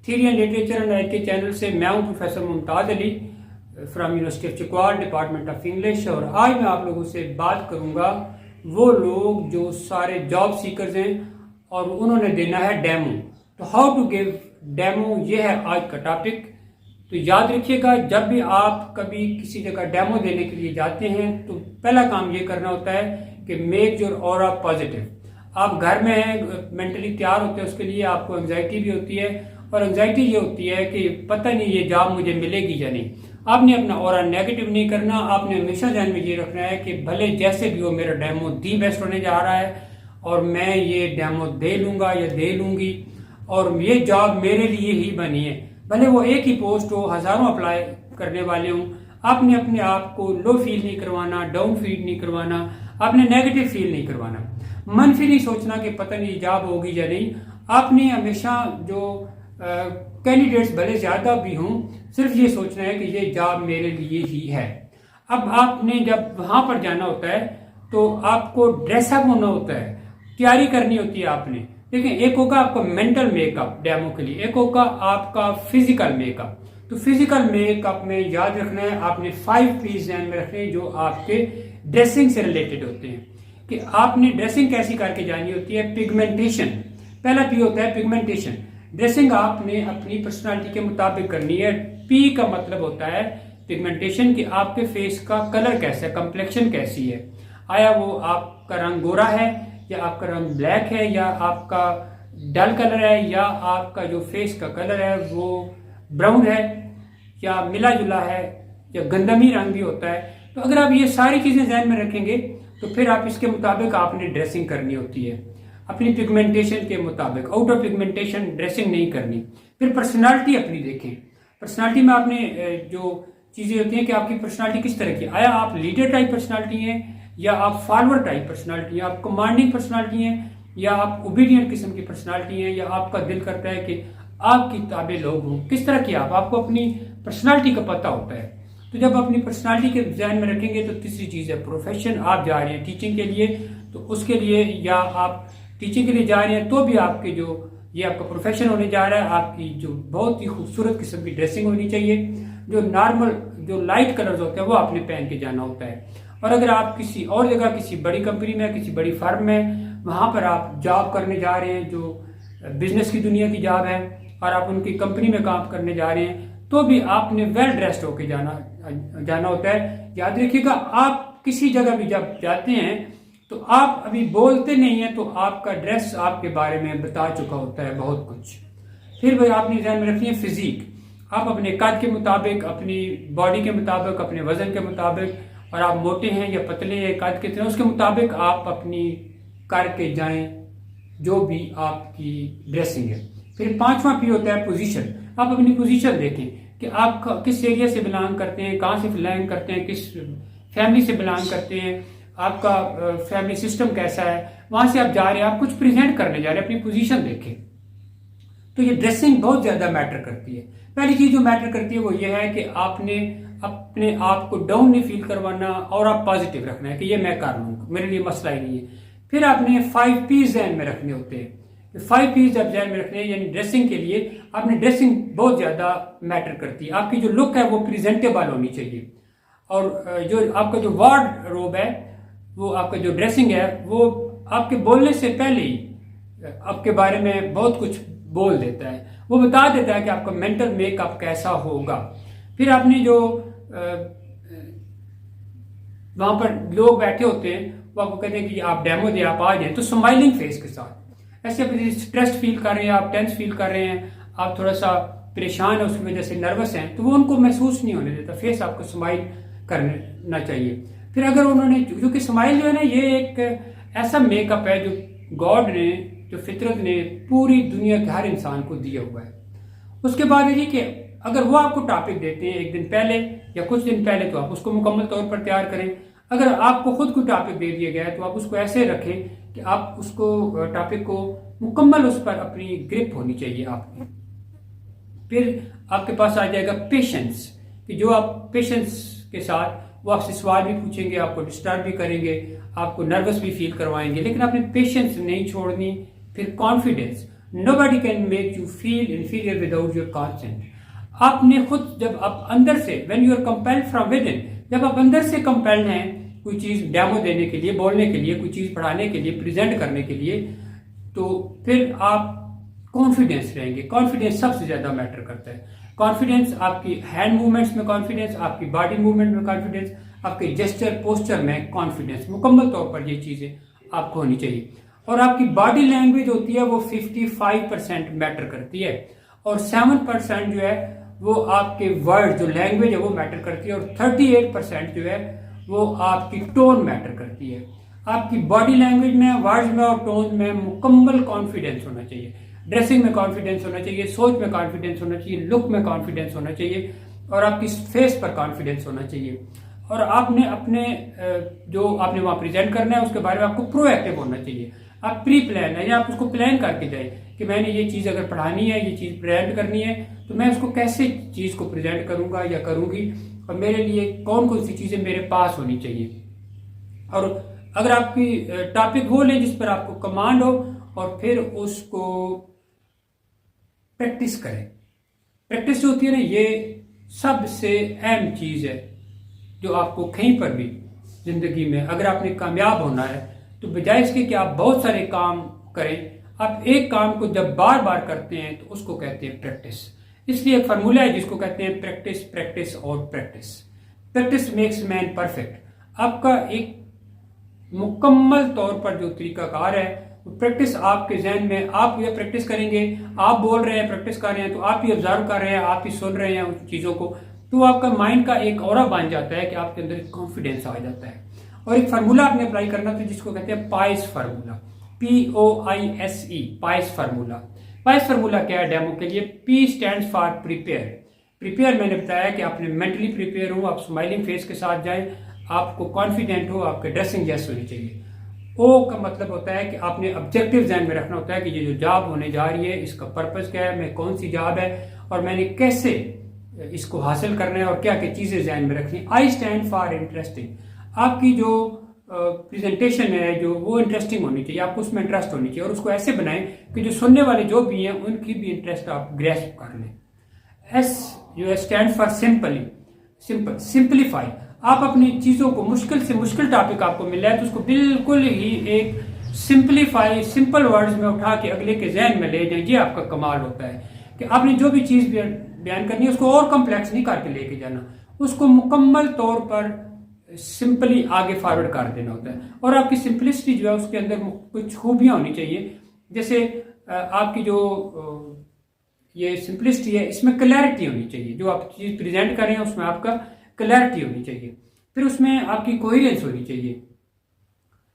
Theory and literature and I K channel से मैं हूं professor Mumtaz Ali from university of Chakwal, department of English. और आज मैं आप लोगों से बात करूंगा वो लोग जो सारे जॉब सीकर्स हैं और उन्होंने देना है डेमो। तो हाउ टू गिव डेमो, ये है आज का टॉपिक। तो याद रखिएगा, जब भी आप कभी किसी जगह डेमो देने के लिए जाते हैं तो पहला काम ये करना होता है कि मेक योर ऑरा पॉजिटिव। आप घर में हैं, मेंटली तैयार होते हैं, उसके लिए आपको एंजाइटी भी होती है और एंजाइटी ये होती है कि पता नहीं ये जॉब मुझे मिलेगी या नहीं। आपने अपना ऑरा नेगेटिव नहीं करना। आपने हमेशा ध्यान में ये रखना है कि भले जैसे भी हो मेरा डेमो दी बेस्ट होने जा रहा है और मैं ये डेमो दे लूंगा या दे लूंगी और ये जॉब मेरे लिए ही बनी है। भले वो एक ही पोस्ट हो, हजारों अप्लाई करने वाले हों, आपने अपने आप को लो फील नहीं करवाना, डाउन फील नहीं करवाना, आपने नेगेटिव फील नहीं करवाना, मनफी नहीं सोचना कि पता नहीं जॉब होगी या नहीं। आपने हमेशा जो कैंडिडेट्स भले ज्यादा भी हों, सिर्फ ये सोचना है कि ये जॉब मेरे लिए ही है। अब आपने जब वहां पर जाना होता है तो आपको ड्रेसअप होना होता है, तैयारी करनी होती है आपने। देखिए, एक होगा आपका मेंटल मेकअप डेमो के लिए, एक होगा आपका फिजिकल मेकअप। तो फिजिकल मेकअप में याद रखना है, आपने 5 पीस ध्यान में रखने हैं जो आपके ड्रेसिंग से रिलेटेड होते हैं। कि आपने ड्रेसिंग कैसी करके जानी होती है। पिगमेंटेशन, पहला पी होता है पिगमेंटेशन। ड्रेसिंग आपने अपनी पर्सनालिटी के मुताबिक करनी है। पी का मतलब होता है पिगमेंटेशन, कि आपके फेस का कलर कैसा है, कंप्लेक्शन कैसी है। आया वो आपका रंग गोरा है या आपका रंग ब्लैक है या आपका डल कलर है या आपका जो फेस का कलर है वो ब्राउन है या मिला जुला है या गंदमी रंग भी होता है। तो अगर आप ये सारी चीजें ध्यान में रखेंगे तो फिर आप इसके मुताबिक आपने ड्रेसिंग करनी होती है, अपनी पिगमेंटेशन के मुताबिक। आउट ऑफ पिगमेंटेशन ड्रेसिंग नहीं करनी। फिर पर्सनालिटी अपनी देखें। पर्सनालिटी में आपने जो चीजें होती हैं कि आपकी पर्सनालिटी किस तरह की। आया आप लीडर टाइप पर्सनालिटी हैं या आप फॉलोअर टाइप पर्सनालिटी हैं, आप कमांडिंग पर्सनालिटी हैं या आप ओबीडियंट किस्म की पर्सनालिटी हैं, या आपका दिल करता है कि आपकी ताबे लोग हों। किस तरह की आपको अपनी पर्सनालिटी का पता होता है। तो जब अपनी पर्सनालिटी के ध्यान में रखेंगे तो तीसरी चीज है प्रोफेशन। आप जा रहे हैं टीचिंग के लिए, तो उसके लिए या आप टीचिंग के लिए जा रहे हैं तो भी आपके जो ये आपका प्रोफेशन होने जा रहा है, आपकी जो बहुत ही खूबसूरत किस्म की ड्रेसिंग होनी चाहिए। जो नॉर्मल जो लाइट कलर्स होते हैं वो आपने पहन के जाना होता है। और अगर आप किसी और जगह, किसी बड़ी कंपनी में, किसी बड़ी फर्म में, वहां पर आप जॉब करने जा रहे हैं, जो बिजनेस की दुनिया की जॉब है, और आप उनकी कंपनी में काम करने जा रहे हैं, तो भी आपने वेल ड्रेस्ड होके जाना होता है। याद रखिएगा, आप किसी जगह भी जब जाते हैं तो आप अभी बोलते नहीं है तो आपका ड्रेस आपके बारे में बता चुका होता है बहुत कुछ। फिर भाई आपने ध्यान में रखनी है फिजिक। आप अपने कद के मुताबिक, अपनी बॉडी के मुताबिक, अपने वजन के मुताबिक, और आप मोटे हैं या पतले हैं, कद कितने, उसके मुताबिक आप अपनी करके जाएं जो भी आपकी ड्रेसिंग है। फिर 5वां पी होता है पोजीशन। आप अपनी पोजीशन देखें कि आप किस एरिया से बिलोंग करते हैं, कहाँ से बिलोंग करते हैं, किस फैमिली से बिलोंग करते हैं, आपका फैमिली सिस्टम कैसा है, वहां से आप जा रहे हैं, आप कुछ प्रेजेंट करने जा रहे हैं, अपनी पोजीशन देखें। तो ये ड्रेसिंग बहुत ज्यादा मैटर करती है। पहली चीज जो मैटर करती है वो ये है कि आपने अपने आप को डाउन नहीं फील करवाना और आप पॉजिटिव रखना है कि ये मैं कर लूंगा, मेरे लिए मसला ही नहीं है। फिर आपने 5 पीस ध्यान में रखने होते हैं। 5 पीस जब ध्यान में रखने हैं, यानी ड्रेसिंग के लिए आपने ड्रेसिंग बहुत ज्यादा मैटर करती है। आपकी जो लुक है वो प्रेजेंटेबल होनी चाहिए, और जो आपका जो वार्डरोब है, वो आपका जो ड्रेसिंग है वो आपके बोलने से पहले ही आपके बारे में बहुत कुछ बोल देता है। वो बता देता है कि आपका मेंटल मेकअप कैसा होगा। फिर आपने जो वहां पर लोग बैठे होते हैं वो आपको कहते हैं कि आप डेमो दे, आप आ जाए, तो स्माइलिंग फेस के साथ। ऐसे अपनी स्ट्रेस फील कर रहे हैं, आप टेंस फील कर रहे हैं, आप थोड़ा सा परेशान है, उसकी वजह से नर्वस हैं, तो वो उनको महसूस नहीं होने देता। फेस आपको स्माइल करना चाहिए। फिर अगर उन्होंने, क्योंकि स्माइल जो है ना, ये एक ऐसा मेकअप है जो गॉड ने, जो फितरत ने पूरी दुनिया के हर इंसान को दिया हुआ है। उसके बाद है जी कि अगर वो आपको टॉपिक देते हैं एक दिन पहले या कुछ दिन पहले, तो आप उसको मुकम्मल तौर पर तैयार करें। अगर आपको खुद को टॉपिक दे दिया गया है तो आप उसको ऐसे रखें कि आप उसको टॉपिक को मुकम्मल, उस पर अपनी ग्रिप होनी चाहिए आपकी। फिर आपके पास आ जाएगा पेशेंस, कि जो आप पेशेंस के साथ वो आपसे सवाल भी पूछेंगे, आपको डिस्टर्ब भी करेंगे, आपको नर्वस भी फील करवाएंगे, लेकिन आपने पेशेंस नहीं छोड़नी। फिर confidence, Nobody can make you feel inferior without your consent. आपने खुद जब आप अंदर से when you are compelled from within, जब आप अंदर से compelled हैं कोई चीज डेमो देने के लिए, बोलने के लिए, कोई चीज पढ़ाने के लिए, प्रेजेंट करने के लिए, तो फिर आप कॉन्फिडेंस रहेंगे। कॉन्फिडेंस सबसे ज्यादा मैटर करता है। कॉन्फिडेंस आपकी हैंड मूवमेंट्स में कॉन्फिडेंस, आपकी बॉडी मूवमेंट में कॉन्फिडेंस, आपके जेस्चर पोस्चर में कॉन्फिडेंस, मुकम्मल तौर पर ये चीजें आपको होनी चाहिए। और आपकी बॉडी लैंग्वेज होती है वो 55% मैटर करती है, और 7% जो है वो आपके वर्ड जो लैंग्वेज है वो मैटर करती है, और 38% जो है वो आपकी टोन मैटर करती है। आपकी बॉडी लैंग्वेज में, वर्ड्स में और टोन में मुकम्मल कॉन्फिडेंस होना चाहिए। ड्रेसिंग में कॉन्फिडेंस होना चाहिए, सोच में कॉन्फिडेंस होना चाहिए, लुक में कॉन्फिडेंस होना चाहिए, और आपकी फेस पर कॉन्फिडेंस होना चाहिए। और आपने अपने जो आपने वहां प्रेजेंट करना है उसके बारे में आपको प्रोएक्टिव होना चाहिए। आप प्री प्लान है या आप उसको प्लान करके जाए कि मैंने ये चीज अगर पढ़ानी है, ये चीज प्रेजेंट करनी है, तो मैं उसको कैसे चीज को प्रेजेंट करूंगा या करूंगी, और मेरे लिए कौन कौन सी चीजें मेरे पास होनी चाहिए। और अगर आपकी टॉपिक वो ले जिस पर आपको कमांड हो, और फिर उसको प्रैक्टिस करें। प्रैक्टिस जो होती है ना, ये सबसे अहम चीज है जो आपको कहीं पर भी जिंदगी में अगर आपने कामयाब होना है, तो बजाय इसके कि आप बहुत सारे काम करें, आप एक काम को जब बार बार करते हैं तो उसको कहते हैं प्रैक्टिस। इसलिए एक फार्मूला है जिसको कहते हैं प्रैक्टिस, प्रैक्टिस और practice. Practice makes man perfect. आपका एक मुकम्मल तौर पर जो तरीकाकार है, प्रैक्टिस आपके जहन में, आप ये प्रैक्टिस करेंगे, आप बोल रहे हैं, प्रैक्टिस कर रहे हैं, तो आप ही ऑब्जर्व कर रहे हैं, आप ही सुन रहे हैं उन चीजों को, तो आपका माइंड का एक ऑरा बन जाता है कि आपके अंदर कॉन्फिडेंस आ जाता है। और एक फार्मूला आपने अप्लाई करना था जिसको कहते हैं price formula, POISE, price formula. Price formula क्या है डेमो के लिए? P stands for prepare. Prepare मैंने बताया कि आपने मेंटली प्रिपेयर हो, आप स्माइलिंग फेस के साथ जाएं, आपको कॉन्फिडेंट हो, आपके ड्रेसिंग जैसे होनी चाहिए। ओ का मतलब होता है कि आपने ऑब्जेक्टिव ध्यान में रखना होता है कि ये जो जॉब होने जा रही है इसका पर्पस क्या है, मैं कौन सी जॉब है और मैंने कैसे इसको हासिल करना है और क्या क्या चीजें ध्यान में रखनी। I stand for interesting. आपकी जो प्रेजेंटेशन है जो वो इंटरेस्टिंग होनी चाहिए, आपको उसमें इंटरेस्ट होनी चाहिए, और उसको ऐसे बनाएं कि जो सुनने वाले जो भी हैं उनकी भी इंटरेस्ट आप ग्रैस्प कर लें। एस जो है stand for simply, simple, simplify. आप अपनी चीजों को, मुश्किल से मुश्किल टॉपिक आपको मिला है तो उसको बिल्कुल ही एक सिंपलीफाई, सिंपल वर्ड्स में उठा के अगले के जहन में ले जाएं। ये आपका कमाल होता है कि आपने जो भी चीज बयान करनी है उसको और कॉम्प्लेक्स नहीं करके लेके जाना, उसको मुकम्मल तौर पर सिंपली आगे फॉरवर्ड कर देना होता है। और आपकी सिंपलिसिटी जो है उसके अंदर कुछ खूबियां होनी चाहिए, जैसे आपकी जो ये सिंपलिसिटी है इसमें क्लैरिटी होनी चाहिए। जो आप चीज प्रेजेंट कर रहे हैं उसमें आपका क्लैरिटी होनी चाहिए। फिर उसमें आपकी कोहेरेंस होनी चाहिए।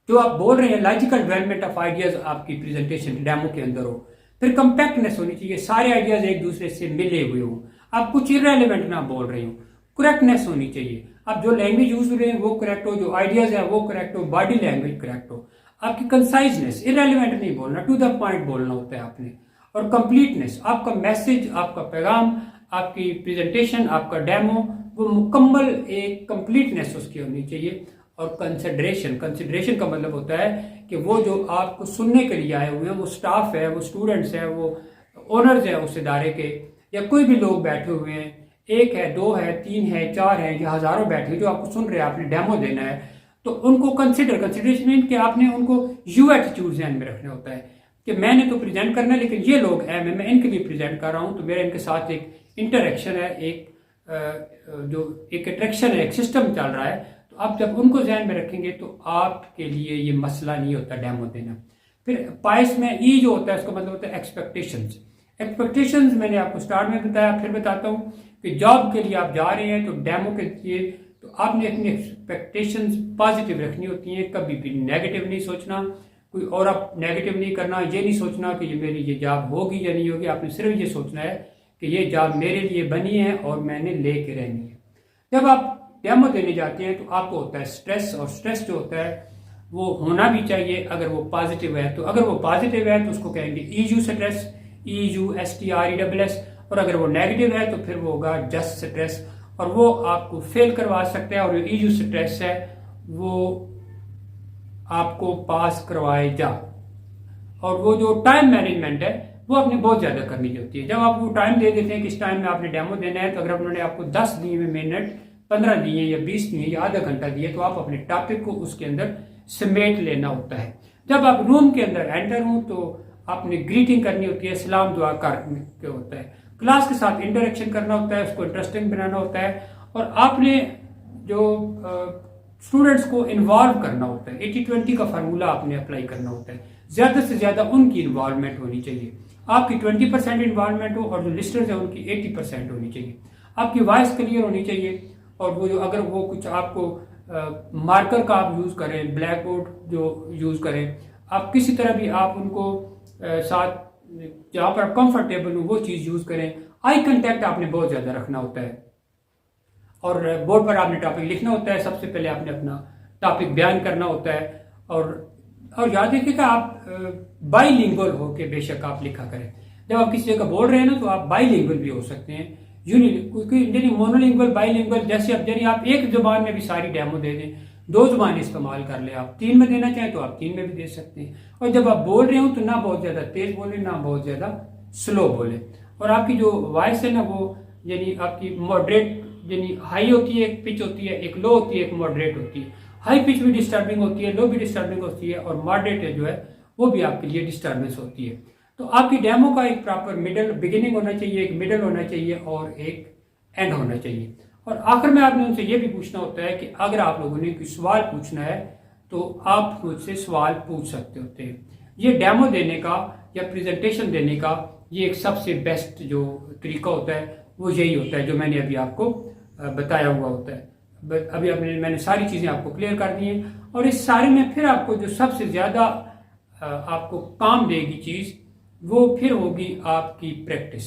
जो आप बोल रहे हैं लॉजिकल डेवलपमेंट ऑफ आइडियाज आपकी प्रेजेंटेशन डेमो के अंदर हो। फिर कंपैक्टनेस होनी चाहिए, सारे आइडियाज एक दूसरे से मिले हुए हो, आप कुछ इररेलेवेंट ना बोल रहे हो। करेक्टनेस होनी चाहिए, आप जो लैंग्वेज यूज कर रहे हैं वो करेक्ट हो, जो आइडियाज है वो करेक्ट हो, बॉडी लैंग्वेज करेक्ट हो। आपकी कंसाइजनेस, इररेलेवेंट नहीं बोलना, टू द पॉइंट बोलना होता है आपने। और कंप्लीटनेस, आपका मैसेज, आपका पैगाम, आपकी प्रेजेंटेशन, आपका डेमो वो मुकम्मल एक कंप्लीटनेस उसकी होनी चाहिए। और कंसिडरेशन, कंसिडरेशन का मतलब होता है कि वो जो आपको सुनने के लिए आए हुए हैं, वो स्टाफ है, वो स्टूडेंट्स है, वो ओनर्स है उस इदारे के, या कोई भी लोग बैठे हुए हैं, एक है, दो है, तीन है, चार है, या हजारों बैठे जो आपको सुन रहे हैं, आपने डेमो देना है, तो उनको कंसिडरेशन मीन कि आपने उनको यू एटीट्यूड ध्यान में रखना होता है कि मैंने तो प्रेजेंट करना है लेकिन ये लोग हैं, मैं इनके लिए प्रेजेंट कर रहा हूं, तो मेरा इनके साथ एक इंटरेक्शन है, एक जो एक अट्रैक्शन है, एक सिस्टम चल रहा है। तो आप जब उनको ध्यान में रखेंगे तो आपके लिए ये मसला नहीं होता डेमो देना। फिर पाइस में ई जो होता है उसका मतलब होता है एक्सपेक्टेशंस। एक्सपेक्टेशंस मैंने आपको स्टार्ट में बताया, फिर बताता हूँ कि जॉब के लिए आप जा रहे हैं तो डेमो के लिए तो आपने अपनी एक्सपेक्टेशंस पॉजिटिव रखनी होती हैं, कभी भी नेगेटिव नहीं सोचना, कोई और आप नेगेटिव नहीं करना, ये नहीं सोचना कि ये मेरी ये जॉब होगी या नहीं होगी। आपने सिर्फ ये सोचना है कि ये जॉब मेरे लिए बनी है और मैंने लेके रहनी है। जब आप डेमो देने जाते हैं तो आपको होता है स्ट्रेस, और स्ट्रेस जो होता है वो होना भी चाहिए अगर वो पॉजिटिव है। तो अगर वो पॉजिटिव है तो उसको कहेंगे EU स्ट्रेस, EUSTRESS, और अगर वो नेगेटिव है तो फिर वो होगा जस्ट स्ट्रेस, और वो आपको फेल करवा सकता है। और जो EU स्ट्रेस है वो आपको पास करवाएगा। और वो जो टाइम मैनेजमेंट है वो आपने बहुत ज़्यादा करनी होती है। जब आप वो टाइम दे देते हैं कि इस टाइम में आपने डेमो देना है, तो अगर उन्होंने आपको 10 दिए मिनट, 15 दिए या 20 दिए या आधा घंटा दिए, तो आप अपने टॉपिक को उसके अंदर समेट लेना होता है। जब आप रूम के अंदर एंटर हो तो आपने ग्रीटिंग करनी होती है, सलाम दुआ करके होता है, क्लास के साथ इंटरेक्शन करना होता है, उसको इंटरेस्टिंग बनाना होता है, और आपने जो स्टूडेंट्स को इन्वॉल्व करना होता है। 80-20 का फार्मूला आपने अप्लाई करना होता है। ज़्यादा से ज़्यादा उनकी इन्वॉल्वमेंट होनी चाहिए। आपकी 20% इन्वॉल्वमेंट हो और जो लिस्टर्स हैं उनकी 80% होनी चाहिए। आपकी वॉइस क्लियर होनी चाहिए, और वो जो अगर वो कुछ आपको मार्कर का आप यूज़ करें, ब्लैक बोर्ड जो यूज़ करें, आप किसी तरह भी आप उनको साथ जहाँ पर आप कंफर्टेबल हो वो चीज़ यूज़ करें। आई कंटेक्ट आपने बहुत ज़्यादा रखना होता है, और बोर्ड पर आपने टॉपिक लिखना होता है। सबसे पहले आपने अपना टॉपिक बयान करना होता है, और याद रखिएगा आप बाईलिंगुअल हो के बेशक आप लिखा करें। जब आप किसी जगह बोल रहे हैं ना, तो आप बाईलिंगुअल भी हो सकते हैं, क्योंकि मोनोलिंगुअल बाईलिंगुअल जैसे आप एक जुबान में भी सारी डेमो दे दें, 2 जुबान इस्तेमाल कर ले, आप 3 में देना चाहें तो आप 3 में भी दे सकते हैं। और जब आप बोल रहे हो तो ना बहुत ज़्यादा तेज बोले, ना बहुत ज़्यादा स्लो बोले, और आपकी जो वॉइस है ना वो यानी आपकी मॉडरेट, यानी हाई होती है एक पिच होती है, एक लो होती है, एक मॉडरेट होती है। हाई पिच भी डिस्टर्बिंग होती है, लो भी डिस्टर्बिंग होती है, और मॉडरेट जो है वो भी आपके लिए डिस्टर्बेंस होती है। तो आपकी डेमो का एक प्रॉपर मिडल बिगिनिंग होना चाहिए, एक मिडल होना चाहिए और एक एंड होना चाहिए। और आखिर में आपने उनसे ये भी पूछना होता है कि अगर आप लोगों ने कोई सवाल पूछना है तो आप मुझसे सवाल पूछ सकते होते हैं। ये डेमो देने का या प्रेजेंटेशन देने का ये एक सबसे बेस्ट जो तरीका होता है वो यही होता है जो मैंने अभी आपको बताया हुआ होता है। अभी मैंने सारी चीज़ें आपको क्लियर कर दी हैं, और इस सारे में फिर आपको जो सबसे ज़्यादा आपको काम देगी चीज़ वो फिर होगी आपकी प्रैक्टिस।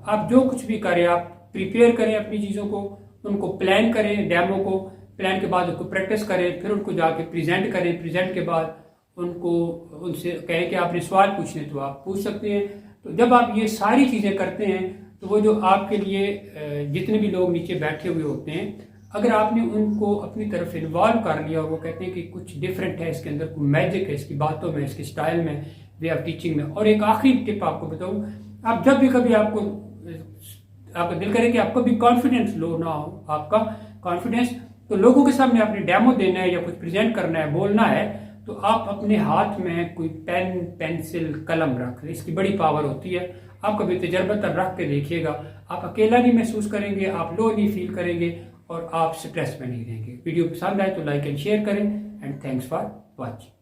आप जो कुछ भी करें, आप प्रिपेयर करें अपनी चीज़ों को, उनको प्लान करें, डेमो को प्लान के बाद उनको प्रैक्टिस करें, फिर उनको जाके प्रेजेंट करें, प्रेजेंट के बाद उनसे कहें कि आपने सवाल पूछने तो आप पूछ सकते हैं। तो जब आप ये सारी चीज़ें करते हैं तो वो जो आपके लिए जितने भी लोग नीचे बैठे हुए होते हैं, अगर आपने उनको अपनी तरफ इन्वॉल्व कर लिया और वो कहते हैं कि कुछ डिफरेंट है इसके अंदर, कोई मैजिक है इसकी बातों में, इसके स्टाइल में, वे ऑफ टीचिंग में। और एक आखिरी टिप आपको बताऊं, आप जब भी कभी आपका दिल करे कि आपको भी कॉन्फिडेंस लो ना हो, आपका कॉन्फिडेंस, तो लोगों के सामने आपने डेमो देना है या कुछ प्रेजेंट करना है, बोलना है, तो आप अपने हाथ में कोई पेन, पेंसिल, कलम रख लें। इसकी बड़ी पावर होती है। आप कभी तजर्बा रख के देखिएगा, आप अकेला नहीं महसूस करेंगे, आप लो नहीं फील करेंगे, और आप स्ट्रेस में नहीं रहेंगे। वीडियो पसंद आए तो लाइक एंड शेयर करें, एंड थैंक्स फॉर वॉचिंग।